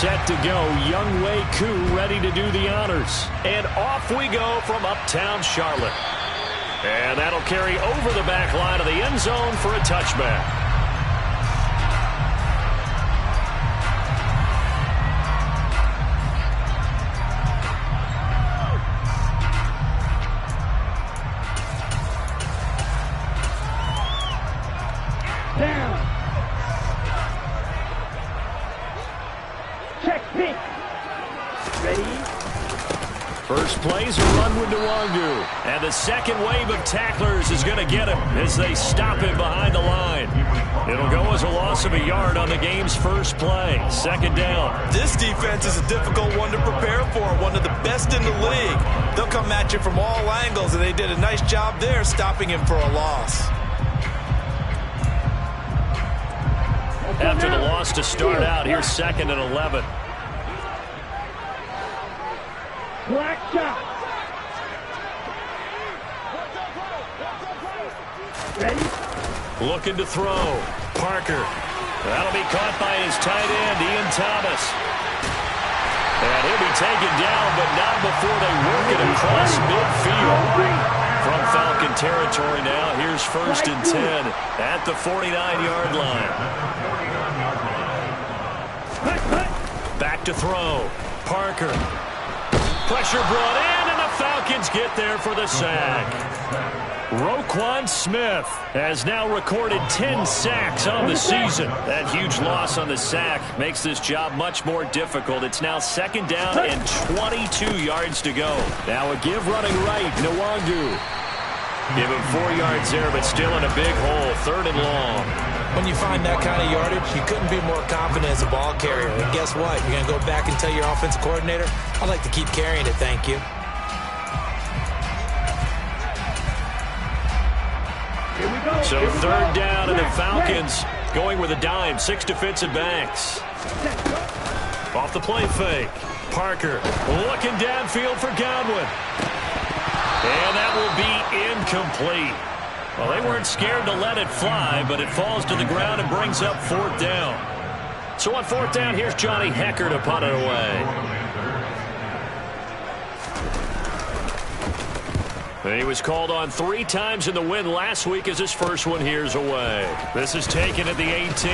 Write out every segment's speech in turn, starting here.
set to go. Young Wei Koo ready to do the honors. And off we go from uptown Charlotte. And that'll carry over the back line of the end zone for a touchback. First play's a run with Nwangu. And the second wave of tacklers is going to get him as they stop him behind the line. It'll go as a loss of a yard on the game's first play. Second down. This defense is a difficult one to prepare for. One of the best in the league. They'll come at you from all angles, and they did a nice job there stopping him for a loss. After the loss to start out, here's 2nd and 11. Black shot. Ready? Looking to throw. Parker. That'll be caught by his tight end, Ian Thomas. And he'll be taken down, but not before they work it across midfield. From Falcon territory now, here's 1st and 10 at the 49-yard line. Back to throw. Parker. Pressure brought in, and the Falcons get there for the sack. Roquan Smith has now recorded 10 sacks on the season. That huge loss on the sack makes this job much more difficult. It's now 2nd down and 22 yards to go. Now a give running right, Nwangu. Give him 4 yards there, but still in a big hole, 3rd and long. When you find that kind of yardage, you couldn't be more confident as a ball carrier. And guess what? You're going to go back and tell your offensive coordinator, I'd like to keep carrying it, thank you. So 3rd down, and the Falcons going with a dime. 6 defensive backs. Off the play fake. Parker looking downfield for Godwin. And that will be incomplete. Well, they weren't scared to let it fly, but it falls to the ground and brings up 4th down. So on 4th down, here's Johnny Hecker to punt it away. He was called on 3 times in the win last week as his first one here's away. This is taken at the 18.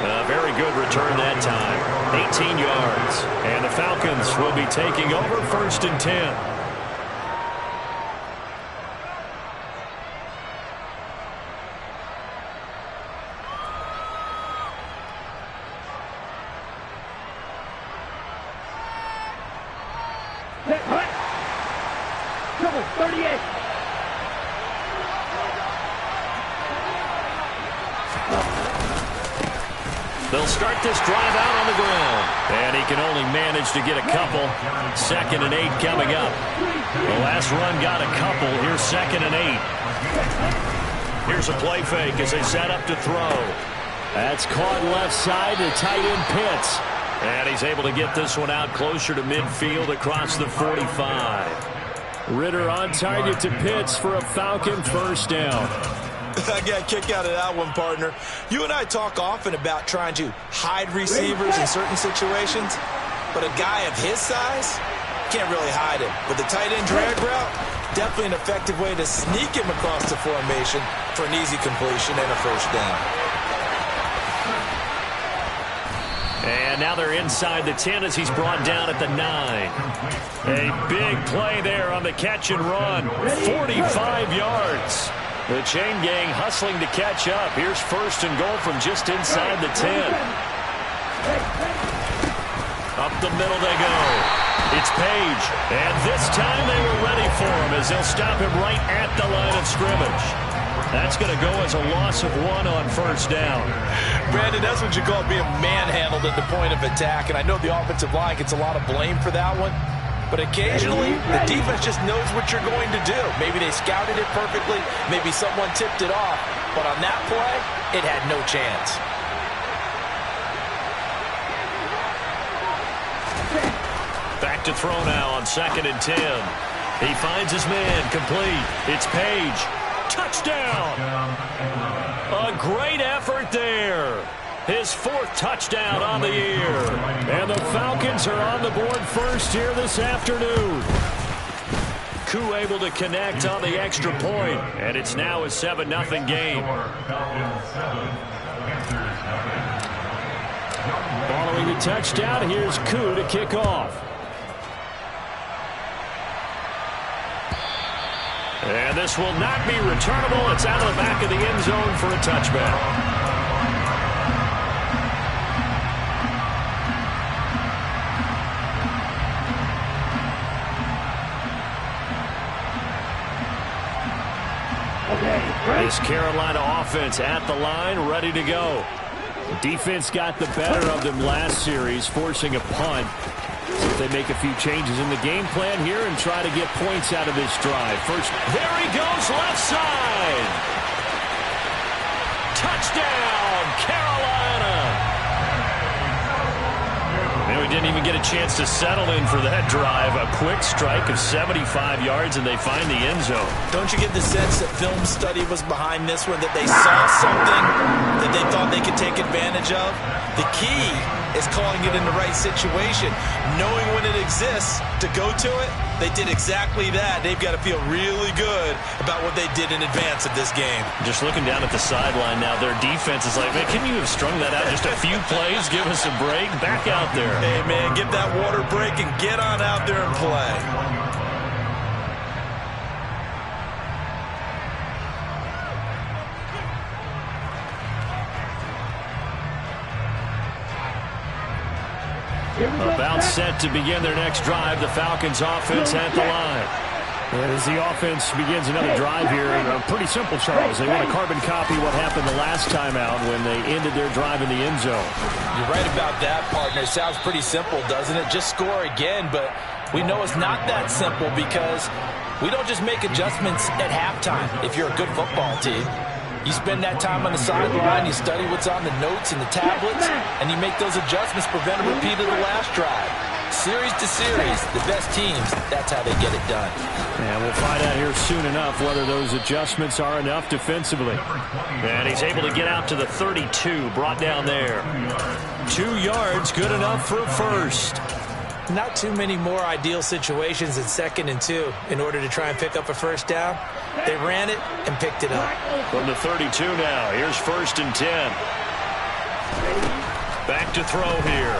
A very good return that time. 18 yards. And the Falcons will be taking over 1st and 10. Trouble, 38. They'll start this drive out on the ground. And he can only manage to get a couple. 2nd and 8 coming up. The last run got a couple. Here's 2nd and 8. Here's a play fake as they set up to throw. That's caught left side to tight end Pitts. And he's able to get this one out closer to midfield across the 45. Ritter on target to Pitts for a Falcon 1st down. I got a kick out of that one, partner. You and I talk often about trying to hide receivers in certain situations, but a guy of his size can't really hide him. But the tight end drag route, definitely an effective way to sneak him across the formation for an easy completion and a 1st down. And now they're inside the 10 as he's brought down at the 9. A big play there on the catch and run. 45 yards. The chain gang hustling to catch up. Here's 1st and goal from just inside the 10. Up the middle they go. It's Page. And this time they were ready for him as they'll stop him right at the line of scrimmage. That's going to go as a loss of 1 on 1st down. Brandon, that's what you call being manhandled at the point of attack. And I know the offensive line gets a lot of blame for that one. But occasionally, the defense just knows what you're going to do. Maybe they scouted it perfectly. Maybe someone tipped it off. But on that play, it had no chance. Back to throw now on 2nd and 10. He finds his man complete. It's Page. Touchdown! A great effort there. His 4th touchdown on the year. And the Falcons are on the board first here this afternoon. Koo able to connect on the extra point, and it's now a 7-0 game. Following the touchdown, here's Koo to kick off. And this will not be returnable. It's out of the back of the end zone for a touchback. This Carolina offense at the line, ready to go. Defense got the better of them last series, forcing a punt. So if they make a few changes in the game plan here and try to get points out of this drive. First, there he goes, left side. Touchdown, Carolina. And we didn't even get a chance to settle in for that drive. A quick strike of 75 yards, and they find the end zone. Don't you get the sense that film study was behind this one, that they saw something that they thought they could take advantage of? The key is calling it in the right situation, knowing when it exists to go to it. They did exactly that. They've got to feel really good about what they did in advance of this game. Just looking down at the sideline now, their defense is like, man, can you have strung that out just a few plays? Give us a break. Back out there. Hey, man, give that water break and get on out there and play. About set to begin their next drive, the Falcons offense at the line. And as the offense begins another drive here, pretty simple, Charles. They want to carbon copy what happened the last time out when they ended their drive in the end zone. You're right about that, partner. It sounds pretty simple, doesn't it? Just score again, but we know it's not that simple because we don't just make adjustments at halftime if you're a good football team. You spend that time on the sideline, you study what's on the notes and the tablets, and you make those adjustments, prevent a repeat of the last drive. Series to series, the best teams, that's how they get it done. And we'll find out here soon enough whether those adjustments are enough defensively. And he's able to get out to the 32, brought down there. 2 yards, good enough for a first. Not too many more ideal situations in 2nd and 2 in order to try and pick up a first down. They ran it and picked it up. From the 32 now, here's 1st and 10. Back to throw here.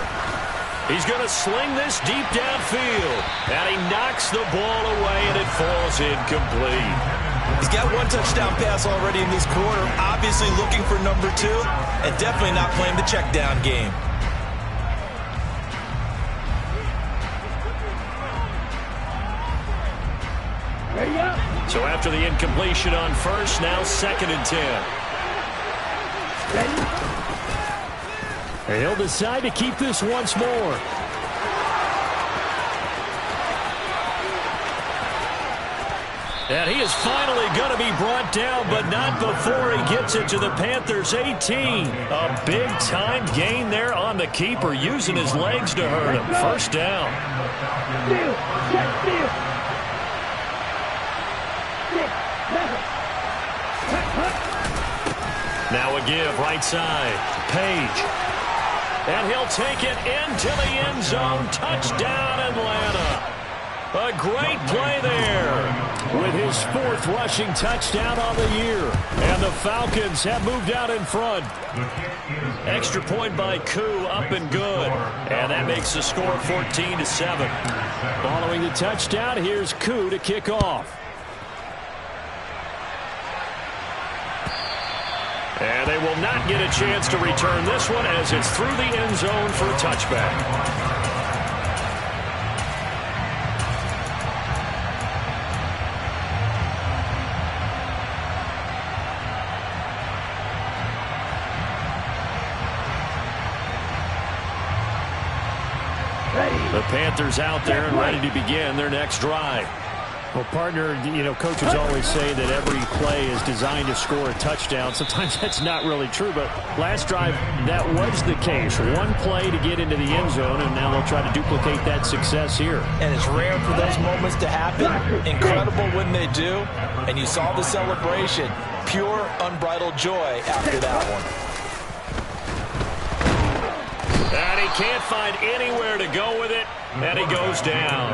He's going to sling this deep downfield. And he knocks the ball away, and it falls incomplete. He's got 1 touchdown pass already in this quarter. Obviously looking for number 2, and definitely not playing the check down game. So after the incompletion on first, now 2nd and 10. And he'll decide to keep this once more. And he is finally going to be brought down, but not before he gets it to the Panthers' 18. A big-time gain there on the keeper, using his legs to hurt him. First down. Now a give, right side. Page. And he'll take it into the end zone. Touchdown, Atlanta. A great play there with his 4th rushing touchdown on the year. And the Falcons have moved out in front. Extra point by Koo, up and good. And that makes the score 14-7. Following the touchdown, here's Koo to kick off. And they will not get a chance to return this one as it's through the end zone for a touchback. The Panthers out there and ready to begin their next drive. Well, partner, you know, coaches always say that every play is designed to score a touchdown. Sometimes that's not really true, but last drive, that was the case. 1 play to get into the end zone, and now they'll try to duplicate that success here. And it's rare for those moments to happen. Incredible when they do. And you saw the celebration. Pure, unbridled joy after that one. can't find anywhere to go with it, and he goes down.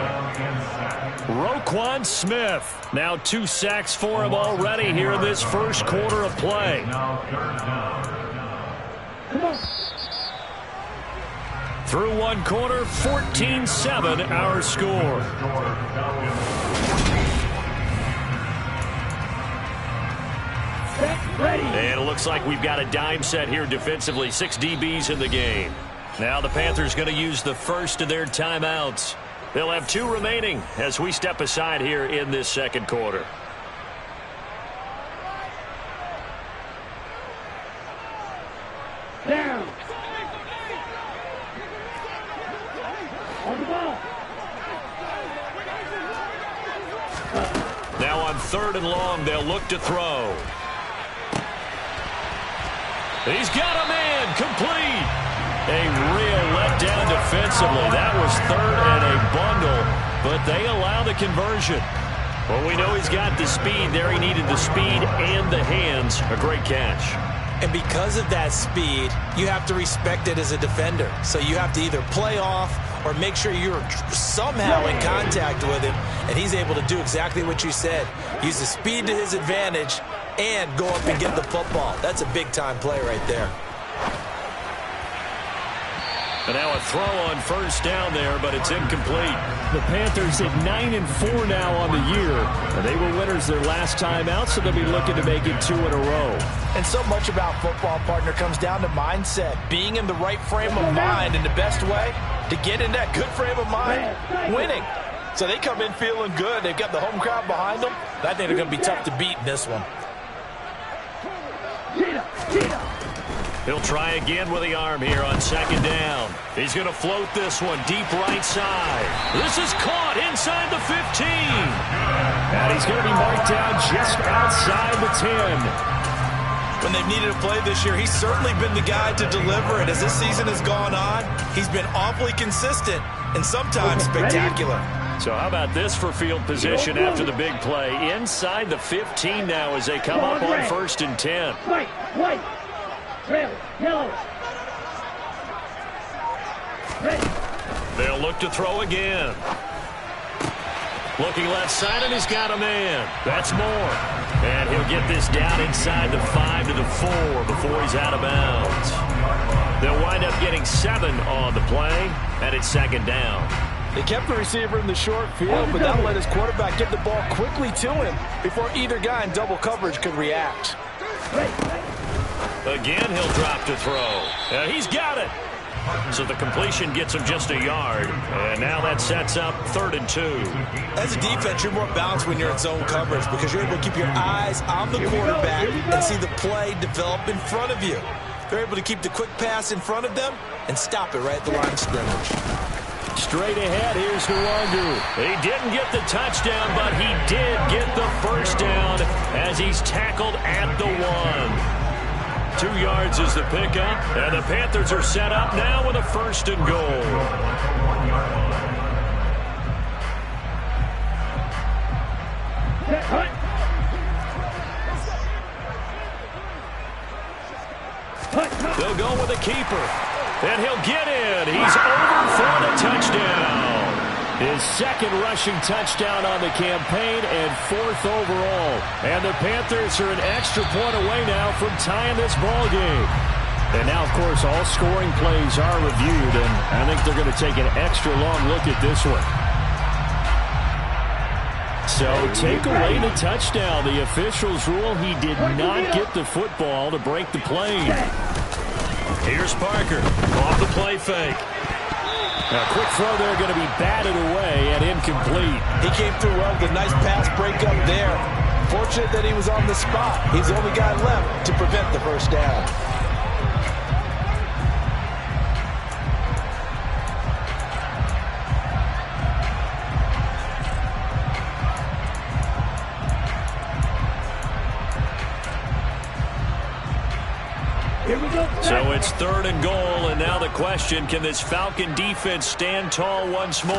Roquan Smith, now 2 sacks for him already here in this first quarter of play. Through one quarter, 14-7 our score. And it looks like we've got a dime set here defensively. 6 DBs in the game. Now the Panthers going to use the first of their timeouts. They'll have 2 remaining as we step aside here in this second quarter. Down. On the ball. Now on 3rd and long, they'll look to throw. He's got a man, complete. A real letdown defensively. That was 3rd and a bundle, but they allow the conversion. Well, we know he's got the speed there. He needed the speed and the hands. A great catch. And because of that speed, you have to respect it as a defender. So you have to either play off or make sure you're somehow in contact with him, and he's able to do exactly what you said. Use the speed to his advantage and go up and get the football. That's a big-time play right there. And now a throw on first down there, but it's incomplete. The Panthers at 9-4 now on the year. And they were winners their last time out, so they'll be looking to make it 2 in a row. And so much about football, partner, comes down to mindset. Being in the right frame of mind, and the best way to get in that good frame of mind, winning. So they come in feeling good. They've got the home crowd behind them. I think they're going to be tough to beat in this one. He'll try again with the arm here on 2nd down. He's going to float this one deep right side. This is caught inside the 15. And he's going to be marked down just outside the 10. When they've needed a play this year, he's certainly been the guy to deliver it. As this season has gone on, he's been awfully consistent and sometimes spectacular. So how about this for field position after the big play? Inside the 15 now as they come up on 1st and 10. White. Red, yellow. Red. They'll look to throw again. Looking left side, and he's got a man. That's Moore. And he'll get this down inside the 5 to the 4 before he's out of bounds. They'll wind up getting 7 on the play, and it's 2nd down. They kept the receiver in the short field, but that let his quarterback get the ball quickly to him before either guy in double coverage could react. Again, he'll drop to throw. He's got it. So the completion gets him just a yard. And now that sets up 3rd and 2. As a defense, you're more balanced when you're in zone coverage because you're able to keep your eyes on the quarterback and see the play develop in front of you. They're able to keep the quick pass in front of them and stop it right at the line of scrimmage. Straight ahead, here's Nwangu. He didn't get the touchdown, but he did get the first down as he's tackled at the 1. 2 yards is the pickup, and the Panthers are set up now with a 1st and goal. They'll go with a keeper, and he'll get in. He's over for the touchdown. His 2nd rushing touchdown on the campaign and 4th overall. And the Panthers are an extra point away now from tying this ball game. And now, of course, all scoring plays are reviewed, and I think they're going to take an extra long look at this one. So take away the touchdown. The officials rule he did not get the football to break the play. Here's Parker off the play fake. A quick throw there going to be batted away and incomplete. He came through well with a nice pass breakup there. Fortunate that he was on the spot. He's the only guy left to prevent the first down. So it's 3rd and goal, and now the question, can this Falcon defense stand tall once more?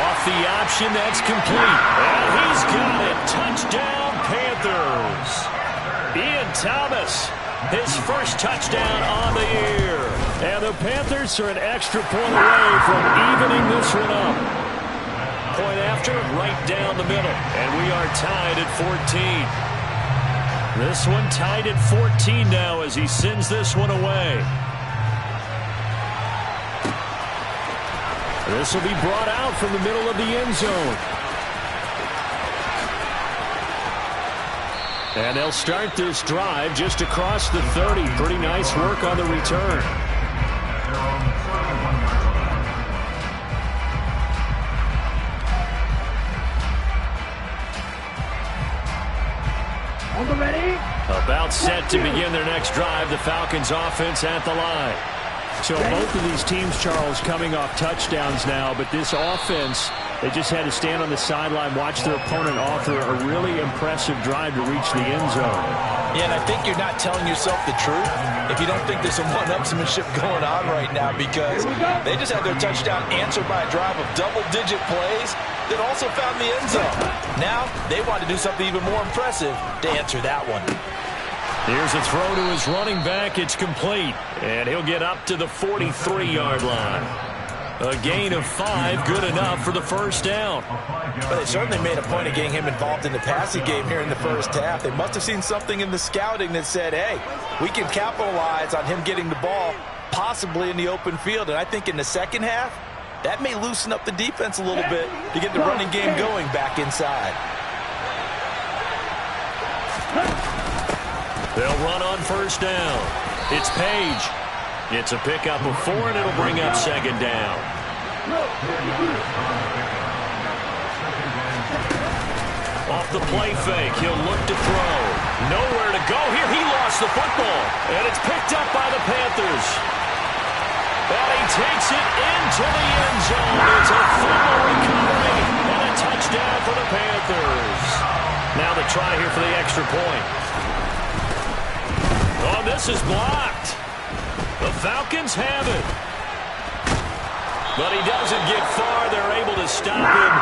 Off the option, that's complete. And he's got it. Touchdown, Panthers. Ian Thomas His first touchdown on the year. And the Panthers are an extra point away from evening this one up. Point after, right down the middle. And we are tied at 14. This one tied at 14 now as he sends this one away. This will be brought out from the middle of the end zone. And they'll start this drive just across the 30. Pretty nice work on the return. Ready? About set to begin their next drive. The Falcons offense at the line. So both of these teams, Charles, coming off touchdowns now, but this offense, they just had to stand on the sideline, watch their opponent author a really impressive drive to reach the end zone. Yeah, and I think you're not telling yourself the truth if you don't think there's some one-upsmanship going on right now, because they just had their touchdown answered by a drive of double-digit plays that also found the end zone. Now they want to do something even more impressive to answer that one. Here's a throw to his running back. It's complete, and he'll get up to the 43-yard line. A gain of 5, good enough for the first down. But they certainly made a point of getting him involved in the passing game here in the first half. They must have seen something in the scouting that said, hey, we can capitalize on him getting the ball possibly in the open field. And I think in the second half, that may loosen up the defense a little bit to get the running game going back inside. They'll run on first down. It's Page. It's a pickup of 4, and it'll bring up second down. Off the play fake, he'll look to throw. Nowhere to go here. He lost the football, and it's picked up by the Panthers. And he takes it into the end zone. It's a fumble recovery and a touchdown for the Panthers. Now the try here for the extra point. Oh, this is blocked. The Falcons have it. But he doesn't get far. They're able to stop him.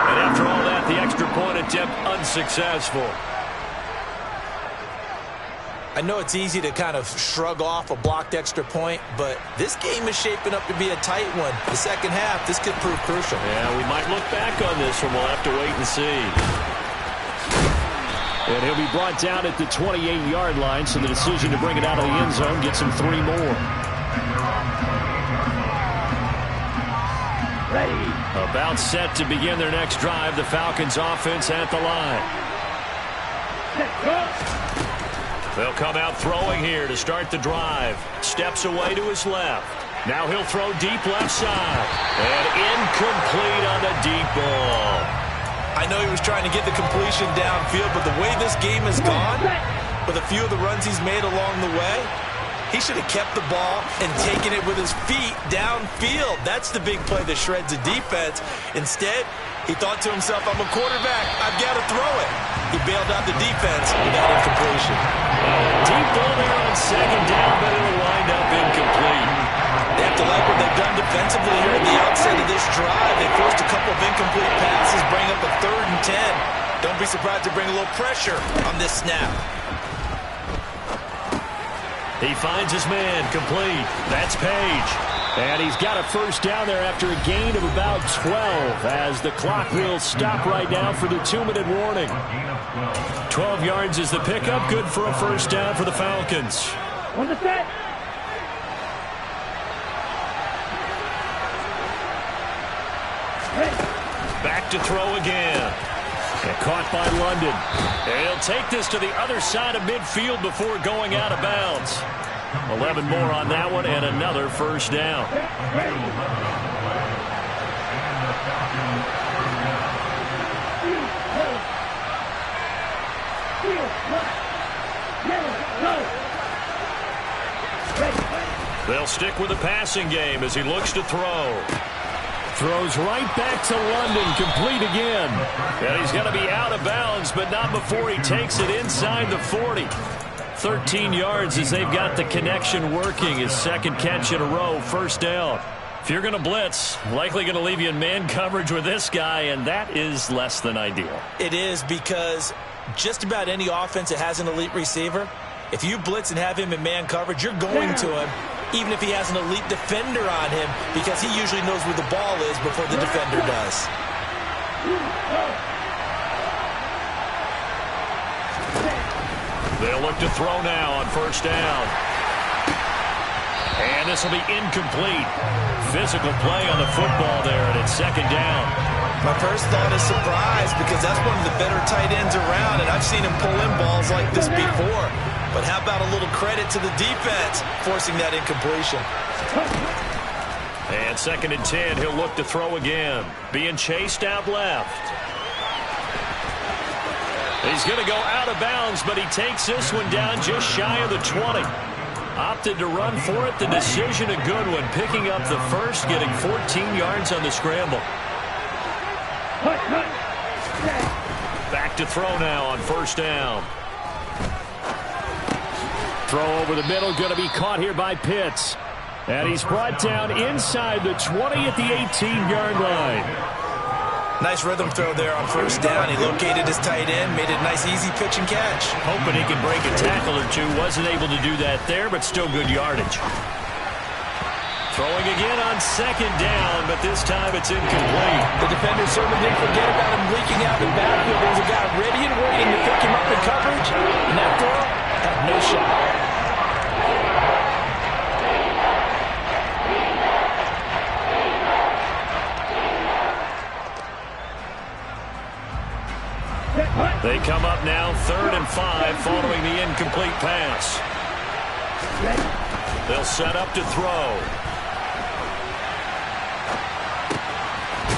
And after all that, the extra point attempt unsuccessful. I know it's easy to kind of shrug off a blocked extra point, but this game is shaping up to be a tight one. The second half, this could prove crucial. Yeah, we might look back on this one. We'll have to wait and see. And he'll be brought down at the 28-yard line, so the decision to bring it out of the end zone gets him 3 more. Ready. About set to begin their next drive. The Falcons offense at the line. Set, go. They'll come out throwing here to start the drive. Steps away to his left. Now he'll throw deep left side. And incomplete on the deep ball. I know he was trying to get the completion downfield, but the way this game has gone, with a few of the runs he's made along the way, he should have kept the ball and taken it with his feet downfield. That's the big play that shreds the defense. Instead, he thought to himself, I'm a quarterback. I've got to throw it. He bailed out the defense with that incompletion. Deep ball there on second down, but it'll wind up incomplete. They have to like what they've done defensively here at the outset of this drive. They forced a couple of incomplete passes, bring up a 3rd and 10. Don't be surprised to bring a little pressure on this snap. He finds his man, complete. That's Page. And he's got a first down there after a gain of about 12 as the clock will stop right now for the 2-minute warning. 12 yards is the pickup. Good for a first down for the Falcons. On the set. Back to throw again. And caught by London. And he'll take this to the other side of midfield before going out of bounds. 11 more on that one and another first down. They'll stick with the passing game as he looks to throw. Throws right back to London, complete again. And he's going to be out of bounds, but not before he takes it inside the 40. 13 yards as they've got the connection working. His second catch in a row, first down. If you're going to blitz, likely going to leave you in man coverage with this guy, and that is less than ideal. It is, because just about any offense that has an elite receiver, If you blitz and have him in man coverage, you're going to him, even if he has an elite defender on him, because he usually knows where the ball is before the defender does. They'll look to throw now on first down. And this will be incomplete. Physical play on the football there, and it's second down. My first thought is surprise, because that's one of the better tight ends around, and I've seen him pull in balls like this before. But how about a little credit to the defense forcing that incompletion? And second and 10, he'll look to throw again. Being chased out left. He's going to go out of bounds, but he takes this one down just shy of the 20. Opted to run for it. The decision a good one. Picking up the first, getting 14 yards on the scramble. Back to throw now on first down. Throw over the middle, going to be caught here by Pitts. And he's brought down inside the 20 at the 18-yard line. Nice rhythm throw there on first down. He located his tight end, made it a nice easy pitch and catch. Hoping he can break a tackle or two. Wasn't able to do that there, but still good yardage. Throwing again on second down, but this time it's incomplete. The defender certainly didn't forget about him leaking out of the backfield. There was a guy ready and waiting to pick him up in coverage, and that throw had no shot. They come up now, 3rd and 5, following the incomplete pass. They'll set up to throw.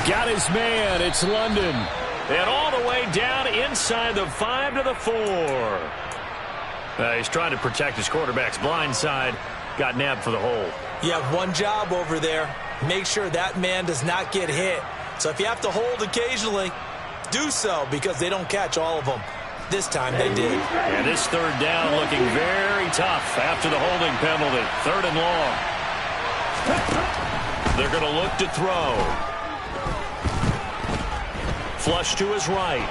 Got his man. It's London. And all the way down inside the 5 to the 4. He's trying to protect his quarterback's blind side. Got nabbed for the hole. You have one job over there. Make sure that man does not get hit. So if you have to hold occasionally, do so, because they don't catch all of them. This time they did. And this third down looking very tough after the holding penalty. 3rd and long. They're going to look to throw. Flush to his right.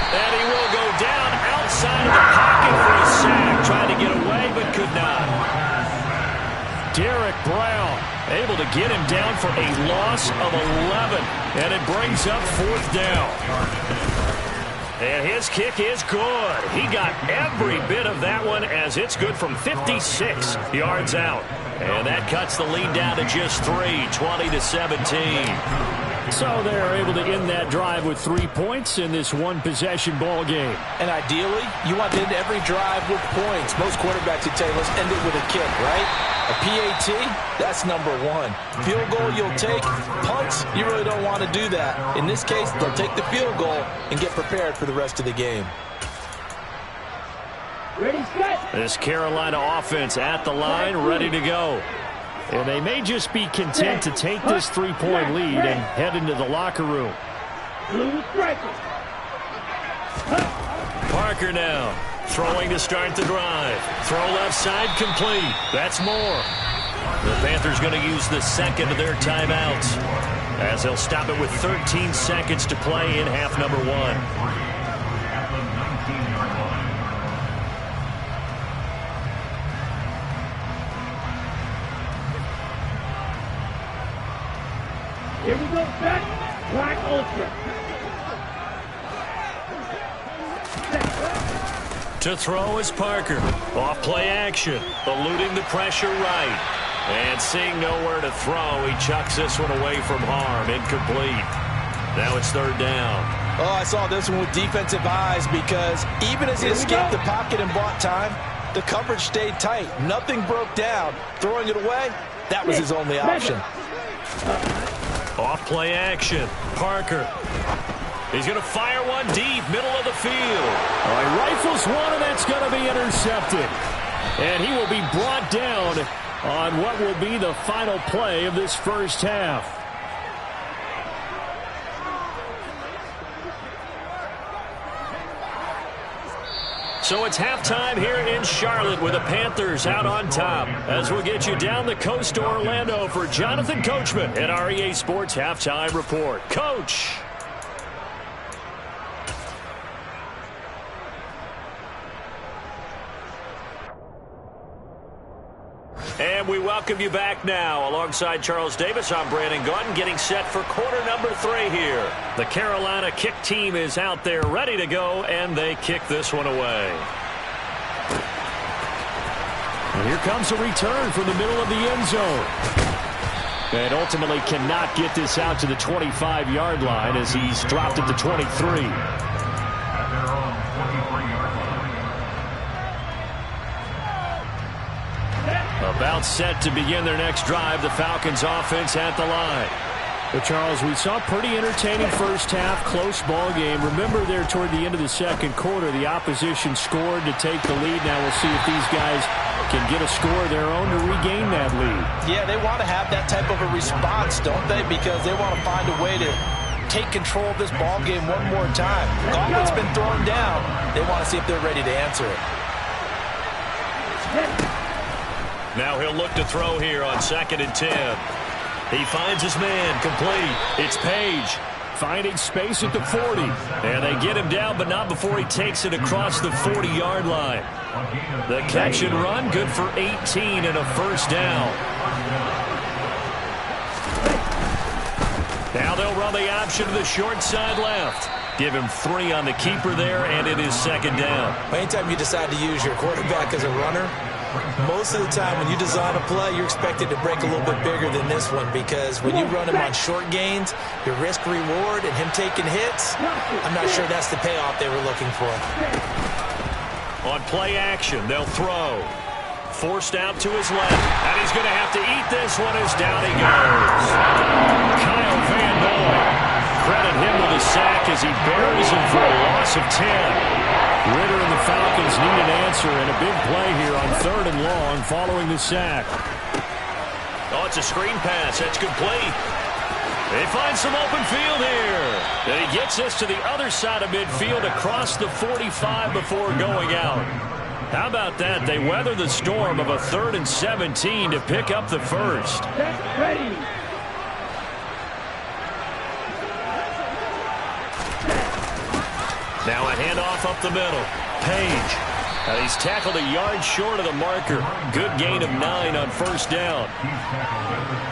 And he will go down outside of the pocket for a sack. Trying to get away, but could not. Derek Brown able to get him down for a loss of 11. And it brings up 4th down. And his kick is good. He got every bit of that one, as it's good from 56 yards out. And that cuts the lead down to just 3, 20-17. So they're able to end that drive with 3 points in this one-possession ball game. And ideally, you want to end every drive with points. Most quarterbacks would tell you, let's end it with a kick, right? A PAT, that's number 1. Field goal you'll take. Punts, you really don't want to do that. In this case, they'll take the field goal and get prepared for the rest of the game. Ready, set. This Carolina offense at the line, ready to go. And they may just be content to take this 3-point lead and head into the locker room. Blue striker. Parker now. Throwing to start the drive. Throw left side complete. That's more. The Panthers going to use the second of their timeouts, as they'll stop it with 13 seconds to play in half number 1. Here we go, set. Black Ultra. To throw is Parker. Off play action. Eluding the pressure right. And seeing nowhere to throw, he chucks this one away from harm. Incomplete. Now it's 3rd down. Oh, I saw this one with defensive eyes, because even as he escaped the pocket and bought time, the coverage stayed tight. Nothing broke down. Throwing it away, that was his only option. Off play action. Parker. He's going to fire one deep, middle of the field. Oh, he rifles one, and that's going to be intercepted. And he will be brought down on what will be the final play of this first half. So it's halftime here in Charlotte with the Panthers out on top. As we'll get you down the coast to Orlando for Jonathan Coachman at our EA Sports Halftime Report. Coach. And we welcome you back now. Alongside Charles Davis, I'm Brandon Gaudin, getting set for quarter number 3 here. The Carolina kick team is out there ready to go, and they kick this one away. And here comes a return from the middle of the end zone. And ultimately cannot get this out to the 25-yard line as he's dropped at the 23. About set to begin their next drive, the Falcons offense at the line. Well, Charles, we saw a pretty entertaining first half, close ball game. Remember there toward the end of the second quarter, the opposition scored to take the lead. Now we'll see if these guys can get a score of their own to regain that lead. Yeah, they want to have that type of a response, don't they? Because they want to find a way to take control of this ball game one more time. Gauntlet's been thrown down. They want to see if they're ready to answer it. Now he'll look to throw here on 2nd and 10. He finds his man, complete. It's Page finding space at the 40. And they get him down, but not before he takes it across the 40-yard line. The catch and run, good for 18 and a first down. Now they'll run the option to the short side left. Give him 3 on the keeper there, and it is 2nd down. Anytime you decide to use your quarterback as a runner, most of the time when you design a play, you're expected to break a little bit bigger than this one, because when you run him on short gains, your risk-reward and him taking hits, I'm not sure that's the payoff they were looking for. On play action, they'll throw. Forced out to his left, and he's going to have to eat this one as down he goes. Kyle Van Noy. Credit him with a sack as he buries him for a loss of 10. Ritter and the Falcons need an answer, and a big play here on 3rd and long following the sack. Oh, it's a screen pass. That's complete. They find some open field here. And he gets us to the other side of midfield across the 45 before going out. How about that? They weather the storm of a 3rd and 17 to pick up the first. Ready. Now a handoff up the middle. Page. And he's tackled a yard short of the marker. Good gain of 9 on first down.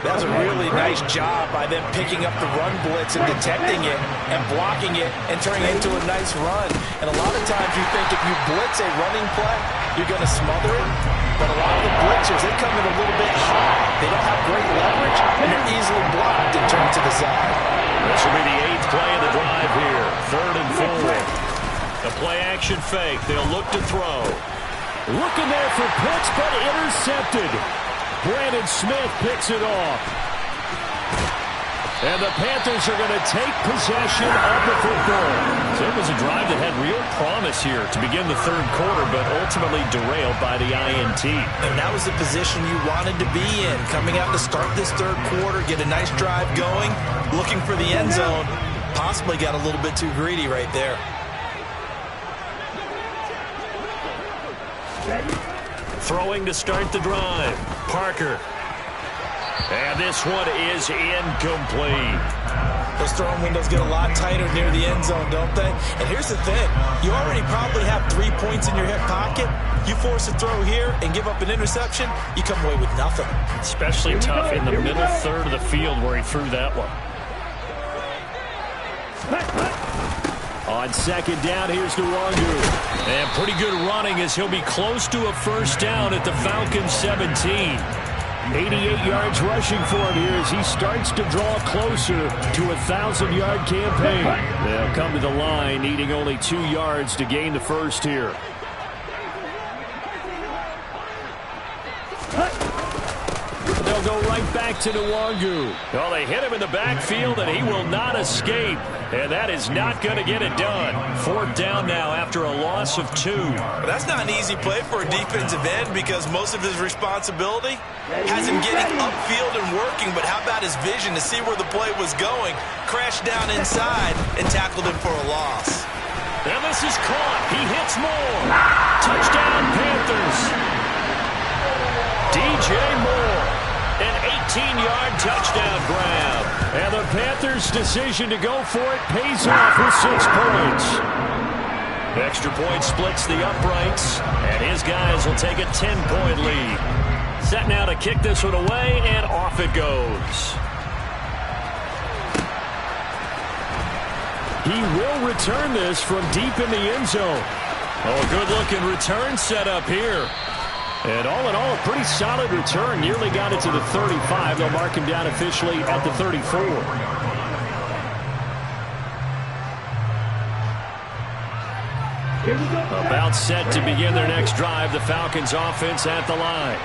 That was a really nice job by them picking up the run blitz and detecting it and blocking it and turning it into a nice run. And a lot of times you think if you blitz a running play, you're going to smother it. But a lot of the blitzers, they come in a little bit high. They don't have great leverage, and they're easily blocked and turned to the side. This will be the 8th play of the drive here. 3rd and 4. The play-action fake. They'll look to throw. Looking there for Pitts, but intercepted. Brandon Smith picks it off. And the Panthers are going to take possession of the football. So it was a drive that had real promise here to begin the 3rd quarter, but ultimately derailed by the INT. And that was the position you wanted to be in. Coming out to start this 3rd quarter, get a nice drive going, looking for the end zone. Possibly got a little bit too greedy right there. Throwing to start the drive. Parker. And this one is incomplete. Those throwing windows get a lot tighter near the end zone, don't they? And here's the thing. You already probably have 3 points in your hip pocket. You force a throw here and give up an interception, you come away with nothing. Especially tough in the middle 3rd of the field where he threw that one. On 2nd down, here's Nwangu. And pretty good running as he'll be close to a first down at the Falcons 17. 88 yards rushing for him here as he starts to draw closer to a 1,000-yard campaign. They'll come to the line needing only 2 yards to gain the first here. They'll go right back to Nwangu. Well, they hit him in the backfield, and he will not escape. And that is not going to get it done. 4th down now after a loss of 2. That's not an easy play for a defensive end because most of his responsibility has him getting upfield and working. But how about his vision to see where the play was going? Crashed down inside and tackled him for a loss. And this is caught. He hits more. Touchdown, Panthers. DJ Moore. An 18-yard touchdown grab. And the Panthers' decision to go for it pays off with 6 points. Extra point splits the uprights, and his guys will take a 10-point lead. Set now to kick this one away, and off it goes. He will return this from deep in the end zone. Oh, good-looking return set up here. And all in all, a pretty solid return. Nearly got it to the 35. They'll mark him down officially at the 34. About set to begin their next drive. The Falcons offense at the line.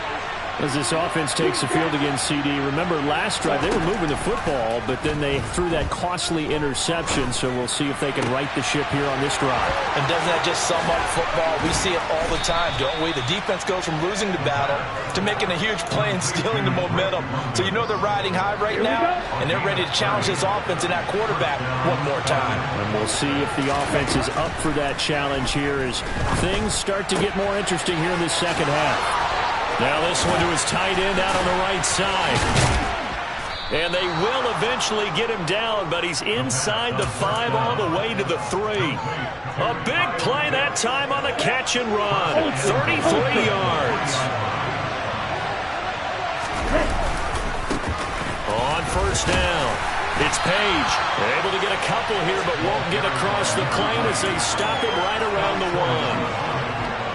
As this offense takes the field against CD. Remember, last drive, they were moving the football, but then they threw that costly interception, so we'll see if they can right the ship here on this drive. And doesn't that just sum up football? We see it all the time, don't we? The defense goes from losing the battle to making a huge play and stealing the momentum. So you know they're riding high right now, and they're ready to challenge this offense and that quarterback one more time. And we'll see if the offense is up for that challenge here as things start to get more interesting here in this second half. Now this one to his tight end out on the right side. And they will eventually get him down, but he's inside the 5 all the way to the 3. A big play that time on the catch and run. 33 yards. On first down, it's Page. Able to get a couple here, but won't get across the claim as they stop him right around the 1.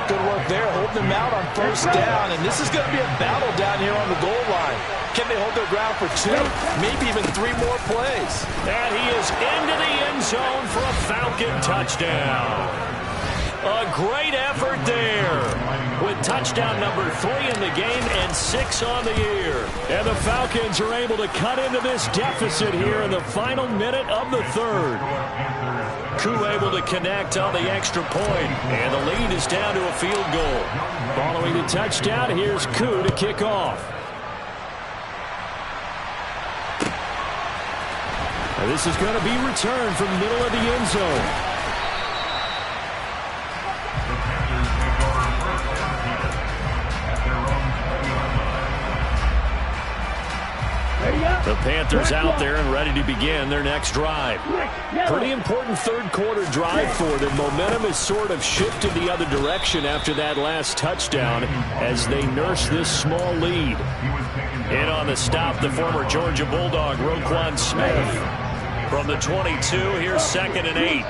Good work there, holding them out on first down, and this is going to be a battle down here on the goal line. Can they hold their ground for 2, maybe even 3 more plays? And he is into the end zone for a Falcon touchdown. A great effort there with touchdown number 3 in the game and 6 on the year. And the Falcons are able to cut into this deficit here in the final minute of the 3rd. Koo able to connect on the extra point, and the lead is down to a field goal. Following the touchdown, here's Koo to kick off. And this is going to be returned from the middle of the end zone. The Panthers out there and ready to begin their next drive. Pretty important third quarter drive for them. Momentum has sort of shifted the other direction after that last touchdown as they nurse this small lead. In on the stop, the former Georgia Bulldog, Roquan Smith. From the 22, here's 2nd and 8.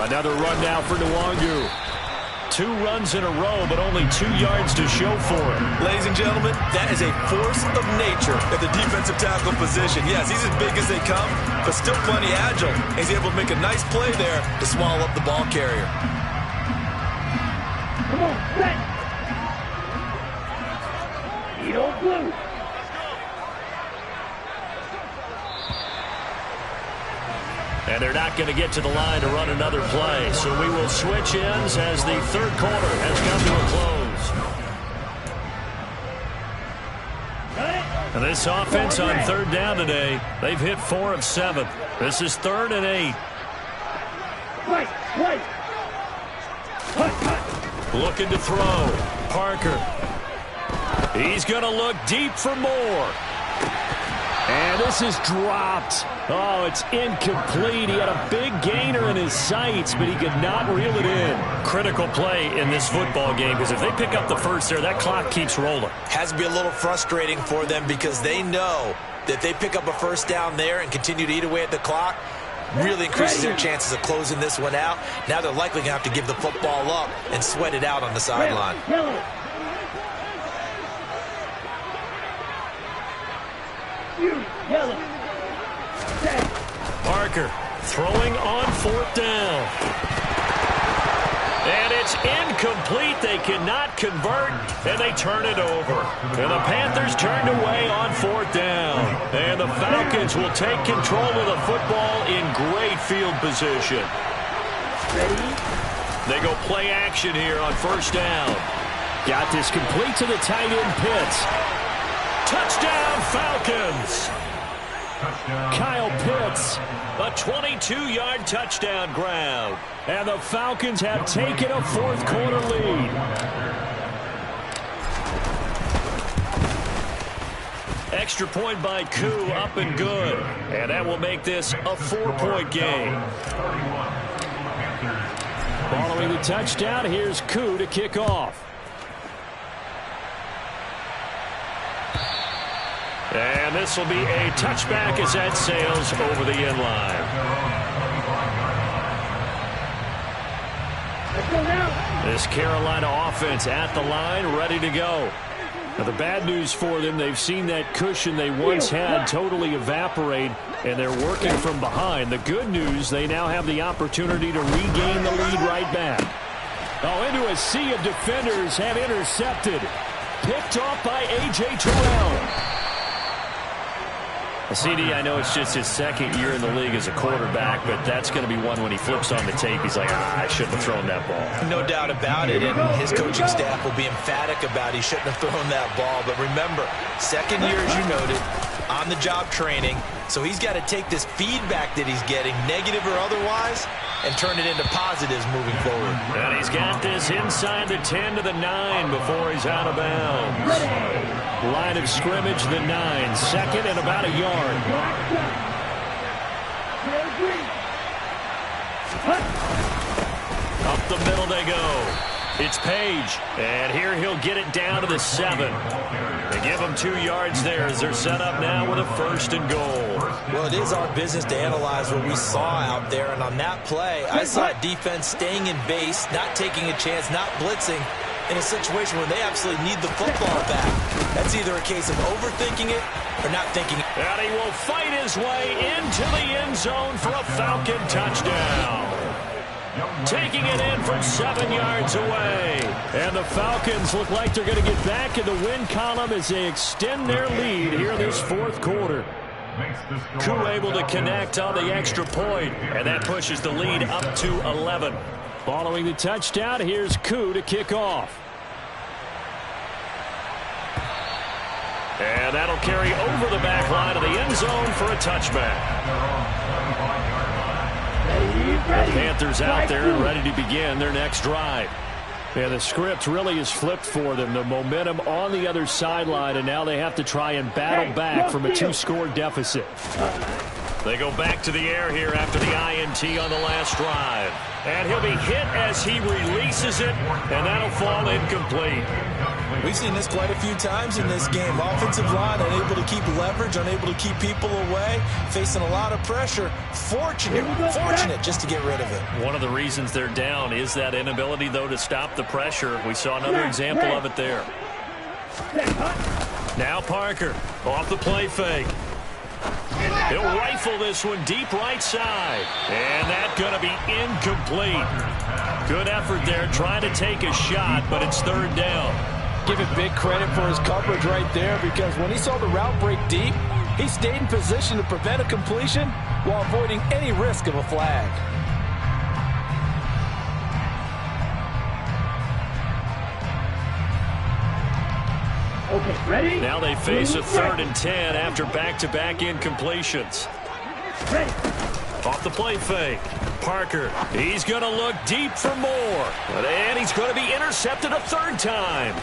Another run now for Nwangu. 2 runs in a row, but only 2 yards to show for it. Ladies and gentlemen, that is a force of nature at the defensive tackle position. Yes, he's as big as they come, but still plenty agile. He's able to make a nice play there to swallow up the ball carrier. Come on, set. You don't blue. And they're not going to get to the line to run another play. So we will switch ends as the third quarter has come to a close. And this offense on third down today, they've hit 4 of 7. This is 3rd and 8. Looking to throw. Parker. He's going to look deep for more. And this is dropped. Oh, it's incomplete. He had a big gainer in his sights, but he could not reel it in. Critical play in this football game because if they pick up the first there, that clock keeps rolling. Has to be a little frustrating for them because they know that they pick up a first down there and continue to eat away at the clock, really increases their chances of closing this one out. Now they're likely going to have to give the football up and sweat it out on the sideline. Parker throwing on 4th down. And it's incomplete. They cannot convert, and they turn it over. And the Panthers turned away on 4th down. And the Falcons will take control of the football in great field position. They go play action here on first down. Got this complete to the tight end Pitts. Touchdown Falcons. Kyle Pitts, a 22-yard touchdown grab. And the Falcons have taken a fourth quarter lead. Extra point by Koo, up and good. And that will make this a 4-point game. Following the touchdown, here's Koo to kick off. And this will be a touchback as that sails over the end line. This Carolina offense at the line, ready to go. Now, the bad news for them, they've seen that cushion they once had totally evaporate, and they're working from behind. The good news, they now have the opportunity to regain the lead right back. Oh, into a sea of defenders, have intercepted. Picked off by A.J. Terrell. CD, I know it's just his second year in the league as a quarterback, but that's going to be one when he flips on the tape. He's like, I shouldn't have thrown that ball. No doubt about it, and his coaching staff will be emphatic about he shouldn't have thrown that ball. But remember, second year, as you noted, on-the-job training, so he's got to take this feedback that he's getting, negative or otherwise, and turn it into positives moving forward. And he's got this inside the 10 to the 9 before he's out of bounds. Line of scrimmage, the 9. Second and about a yard. Up the middle they go. It's Page. And here he'll get it down to the 7. They give him 2 yards there as they're set up now with a 1st and goal. Well, it is our business to analyze what we saw out there. And on that play, I saw defense staying in base, not taking a chance, not blitzing, in a situation where they absolutely need the football back. That's either a case of overthinking it or not thinking it. And he will fight his way into the end zone for a Falcon touchdown. Taking it in from 7 yards away. And the Falcons look like they're going to get back in the win column as they extend their lead here in this 4th quarter. Koo able to connect on the extra point, and that pushes the lead up to 11. Following the touchdown, here's Koo to kick off. And that'll carry over the back line of the end zone for a touchback. The Panthers out there and ready to begin their next drive. Yeah, the script really is flipped for them. The momentum on the other sideline, and now they have to try and battle back from a 2-score deficit. They go back to the air here after the INT on the last drive. And he'll be hit as he releases it, and that'll fall incomplete. We've seen this quite a few times in this game. Offensive line unable to keep leverage, unable to keep people away, facing a lot of pressure. Fortunate just to get rid of it. One of the reasons they're down is that inability, though, to stop the pressure. We saw another example of it there. Now Parker off the play fake. He'll rifle this one deep right side. And that's going to be incomplete. Good effort there trying to take a shot, but it's 3rd down. Give it big credit for his coverage right there, because when he saw the route break deep, he stayed in position to prevent a completion while avoiding any risk of a flag. Okay, ready? Now they face a 3rd and 10 after back-to-back incompletions. Ready. Off the play fake. Parker, he's going to look deep for more. And he's going to be intercepted a 3rd time.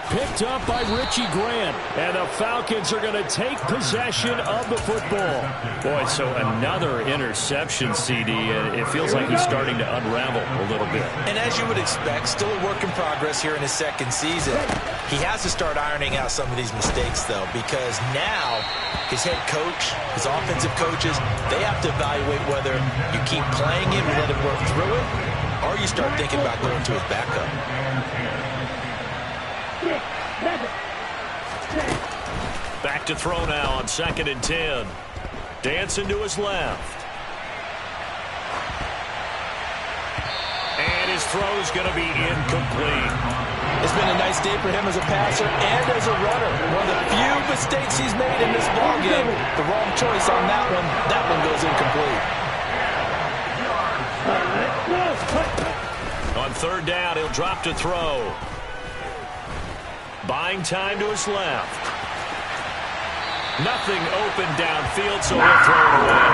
Picked up by Richie Grant. And the Falcons are going to take possession of the football. Boy, so another interception, CD. And it feels like he's starting to unravel a little bit. And as you would expect, still a work in progress here in his 2nd season. He has to start ironing out some of these mistakes, though, because now his head coach, his offensive coaches, they have to evaluate whether you keep playing him and let him work through it, or you start thinking about going to his backup. Back to throw now on 2nd and 10. Dancing to his left. And his throw's going to be incomplete. It's been a nice day for him as a passer and as a runner. One of the few mistakes he's made in this ballgame. The wrong choice on that one. That one goes incomplete. On 3rd down, he'll drop to throw. Buying time to his left. Nothing open downfield, so he'll throw it away.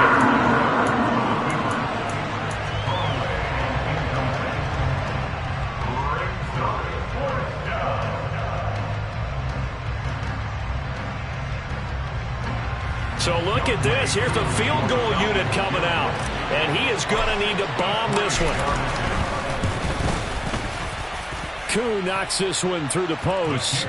So look at this. Here's the field goal unit coming out. And he is going to need to bomb this one. Koo knocks this one through the post.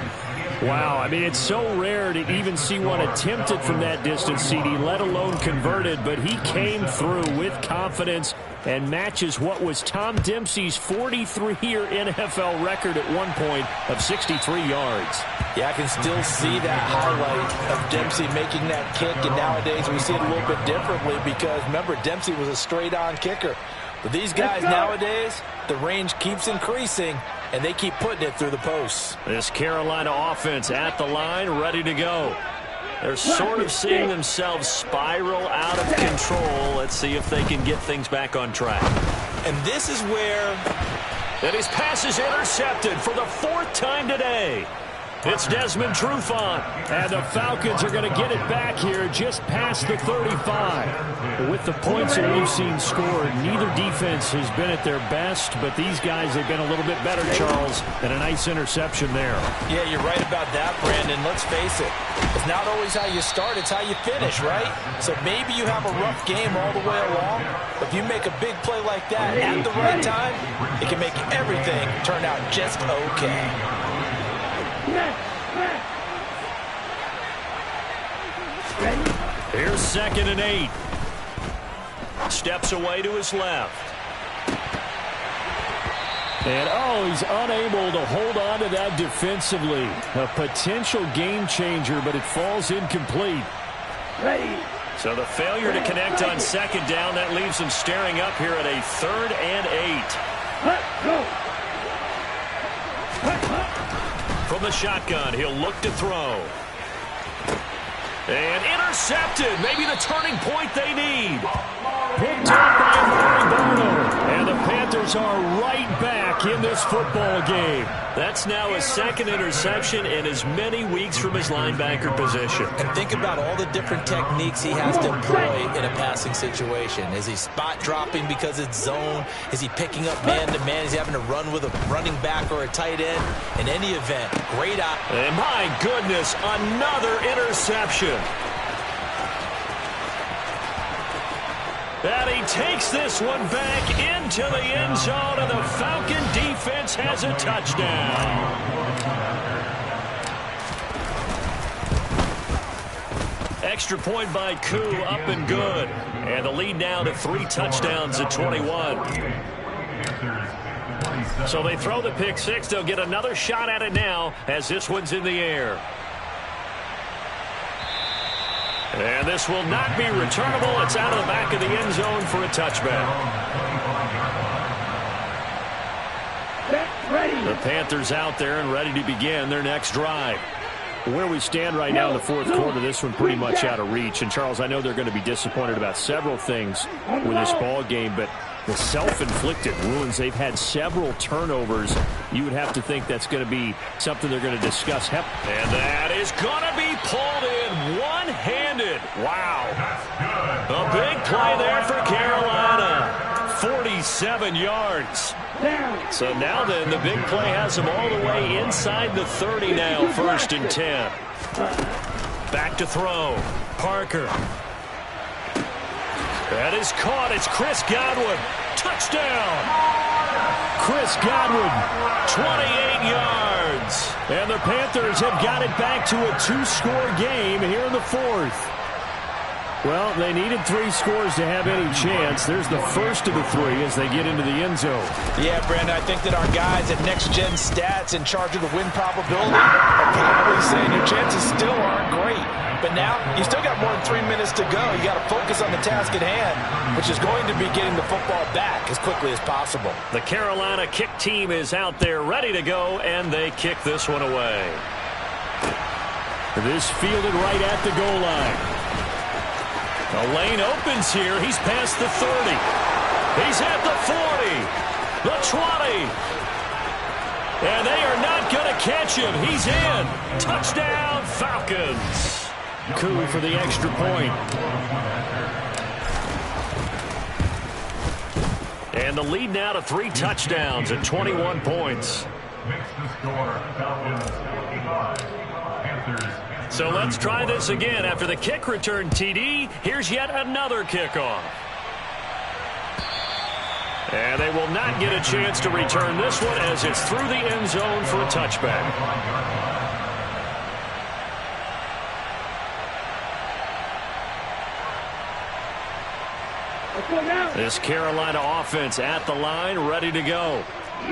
Wow, I mean, it's so rare to even see one attempted from that distance, CD, let alone converted, but he came through with confidence and matches what was Tom Dempsey's 43-year NFL record at one point of 63 yards. Yeah, I can still see that highlight of Dempsey making that kick, and nowadays we see it a little bit differently because, remember, Dempsey was a straight-on kicker. But these guys nowadays, the range keeps increasing, and they keep putting it through the posts. This Carolina offense at the line, ready to go. They're sort of seeing themselves spiral out of control. Let's see if they can get things back on track. And this is where... And his pass is intercepted for the 4th time today. It's Desmond Trufant. And the Falcons are going to get it back here just past the 35. With the points that we've seen scored, neither defense has been at their best, but these guys have been a little bit better, Charles, and a nice interception there. Yeah, you're right about that, Brandon. Let's face it. It's not always how you start, it's how you finish, right? So maybe you have a rough game all the way along, but if you make a big play like that at the right time, it can make everything turn out just okay. Here's 2nd and 8. Steps away to his left. And, he's unable to hold on to that defensively. A potential game changer, but it falls incomplete. So the failure to connect on 2nd down, that leaves him staring up here at a 3rd and 8. From the shotgun, he'll look to throw. And intercepted. Maybe the turning point they need. Picked up by Amari Barno. And the Panthers are right back in this football game. That's now his 2nd interception in as many weeks from his linebacker position. And think about all the different techniques he has to employ in a passing situation. Is he spot dropping because it's zone? Is he picking up man-to-man? Is he having to run with a running back or a tight end? In any event, great eye. And my goodness, another interception. And he takes this one back into the end zone, and the Falcon defense has a touchdown. Extra point by Koo, up and good. And the lead now to 3 touchdowns at 21. So they throw the pick 6. They'll get another shot at it now as this one's in the air. And this will not be returnable. It's out of the back of the end zone for a touchback. The Panthers out there and ready to begin their next drive. Where we stand right now in the 4th quarter, this one pretty much out of reach. And, Charles, I know they're going to be disappointed about several things with this ball game, but the self-inflicted wounds, they've had several turnovers. You would have to think that's going to be something they're going to discuss. And that is going to be pulled in one-handed. Wow. A big play there for Carolina. 47 yards. So now then, the big play has them all the way inside the 30 now, 1st and 10. Back to throw. Parker. That is caught. It's Chris Godwin. Touchdown. Chris Godwin. 28 yards. And the Panthers have got it back to a 2-score game here in the 4th. Well, they needed 3 scores to have any chance. There's the first of the 3 as they get into the end zone. Yeah, Brandon, I think that our guys at Next Gen Stats in charge of the win probability are probably saying your chances still aren't great. But now, you still got more than 3 minutes to go. You got to focus on the task at hand, which is going to be getting the football back as quickly as possible. The Carolina kick team is out there ready to go, and they kick this one away. This fielded right at the goal line. The lane opens here. He's past the 30. He's at the 40. The 20. And they are not going to catch him. He's in. Touchdown, Falcons. Koo for the extra point. And the lead now to 3 touchdowns at 21 points. So let's try this again. After the kick return TD, here's yet another kickoff. And they will not get a chance to return this one as it's through the end zone for a touchback. This Carolina offense at the line, ready to go.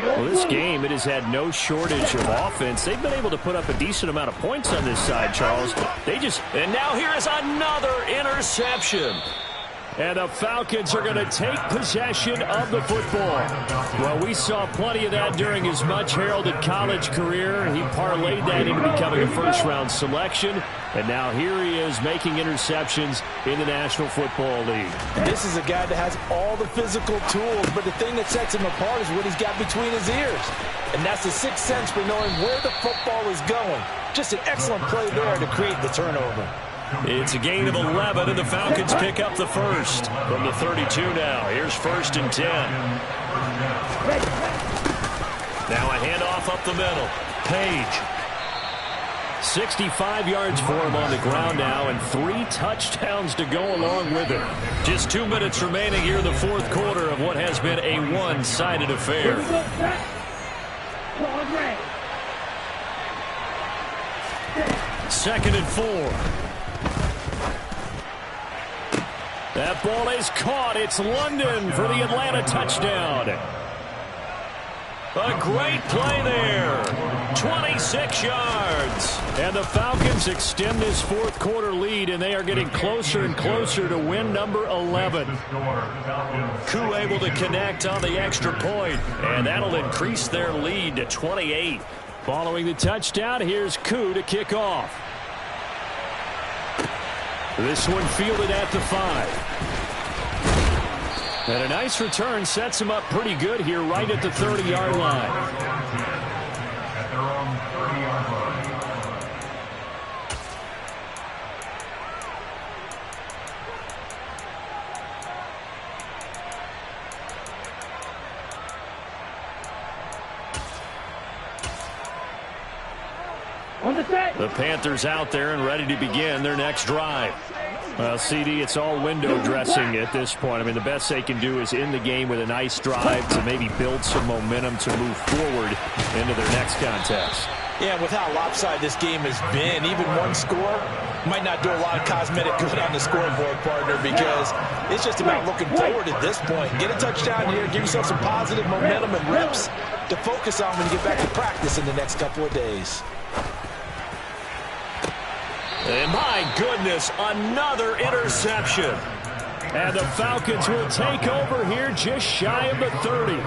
Well, this game, it has had no shortage of offense. They've been able to put up a decent amount of points on this side, Charles. And now here is another interception. And the Falcons are going to take possession of the football. Well, we saw plenty of that during his much-heralded college career. He parlayed that into becoming a first-round selection. And now here he is making interceptions in the National Football League. And this is a guy that has all the physical tools, but the thing that sets him apart is what he's got between his ears. And that's the sixth sense for knowing where the football is going. Just an excellent play there to create the turnover. It's a gain of 11, and the Falcons pick up the first. From the 32 now. Here's 1st and 10. Now a handoff up the middle. Page. 65 yards for him on the ground now, and 3 touchdowns to go along with it. Just 2 minutes remaining here in the fourth quarter of what has been a one-sided affair. 2nd and 4. That ball is caught. It's London for the Atlanta touchdown. A great play there. 26 yards. And the Falcons extend this fourth quarter lead, and they are getting closer and closer to win number 11. Koo able to connect on the extra point, and that'll increase their lead to 28. Following the touchdown, here's Koo to kick off. This one fielded at the 5. And a nice return sets him up pretty good here right at the 30-yard line. The Panthers out there and ready to begin their next drive. Well, CD, it's all window dressing at this point. I mean, the best they can do is end the game with a nice drive to maybe build some momentum to move forward into their next contest. Yeah, with how lopsided this game has been, even one score might not do a lot of cosmetic good on the scoreboard, partner, because it's just about looking forward at this point. Get a touchdown here, give yourself some positive momentum and reps to focus on when you get back to practice in the next couple of days. And my goodness, another interception. And the Falcons will take over here just shy of the 30.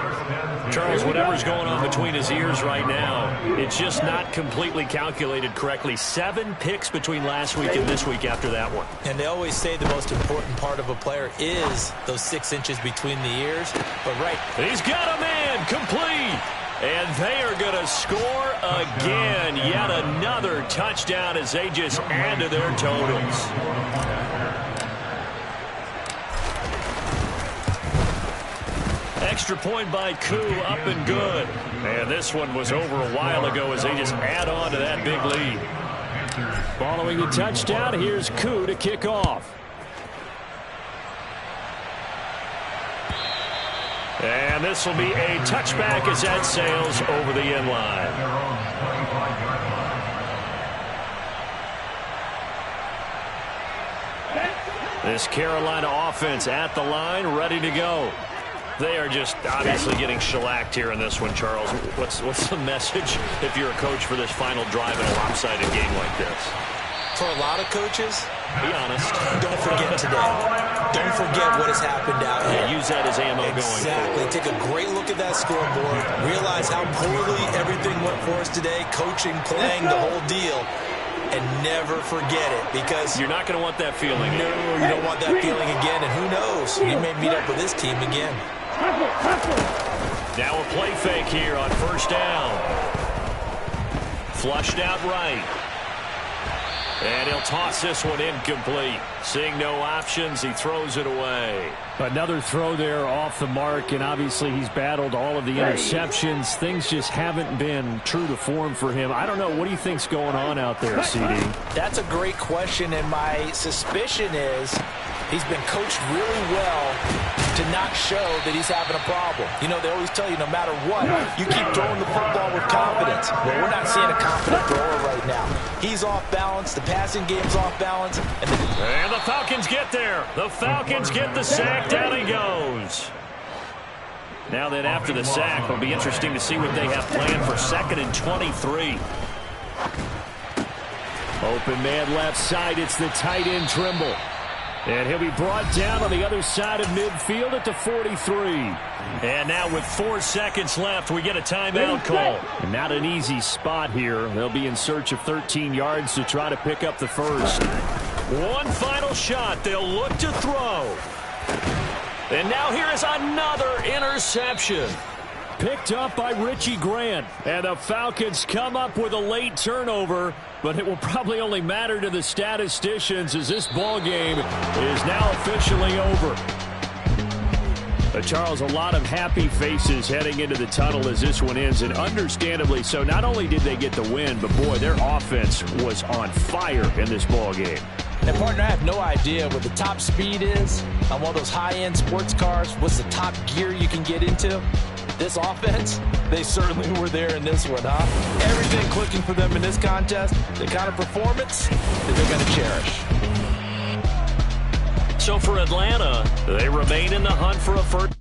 Charles, whatever's going on between his ears right now, it's just not completely calculated correctly. 7 picks between last week and this week after that one. And they always say the most important part of a player is those 6 inches between the ears. But right. He's got a man complete. And they are going to score again. Yet another touchdown as they just add to their totals. Extra point by Koo, up and good. And this one was over a while ago as they just add on to that big lead. Following the touchdown, here's Koo to kick off. And this will be a touchback as that sails over the end line. This Carolina offense at the line, ready to go. They are just obviously getting shellacked here in this one, Charles. What's the message if you're a coach for this final drive in a lopsided game like this? For a lot of coaches, be honest. Don't forget today. Don't forget what has happened out here. Use that as ammo going forward. Exactly. Take a great look at that scoreboard. Realize how poorly everything went for us today. Coaching, playing, the whole deal. And never forget it, because you're not going to want that feeling. No, you don't want that feeling again. And who knows? You may meet up with this team again. Now a play fake here on first down. Flushed out right. And he'll toss this one incomplete. Seeing no options, he throws it away. Another throw there off the mark, and obviously he's battled all of the interceptions. Things just haven't been true to form for him. I don't know. What do you think's going on out there, CD? That's a great question, and my suspicion is he's been coached really well to not show that he's having a problem. You know, they always tell you no matter what, you keep throwing the football with confidence. confidence. Well, we're not seeing a confident thrower right now. He's off balance. The passing game's off balance. And the Falcons get there. The Falcons get the sack. Down he goes. Now then, after the sack, it'll be interesting to see what they have planned for 2nd and 23. Open man left side. It's the tight end Trimble. And he'll be brought down on the other side of midfield at the 43. And now with 4 seconds left, we get a timeout call. And not an easy spot here. They'll be in search of 13 yards to try to pick up the first. One final shot. They'll look to throw. And now here is another interception. Picked up by Richie Grant. And the Falcons come up with a late turnover, but it will probably only matter to the statisticians as this ball game is now officially over. Charles, a lot of happy faces heading into the tunnel as this one ends, and understandably so. Not only did they get the win, but boy, their offense was on fire in this ball game. And, partner, I have no idea what the top speed is on one of those high-end sports cars. What's the top gear you can get into? This offense, they certainly were there in this one, huh? Everything clicking for them in this contest, the kind of performance that they're going to cherish. So for Atlanta, they remain in the hunt for a first.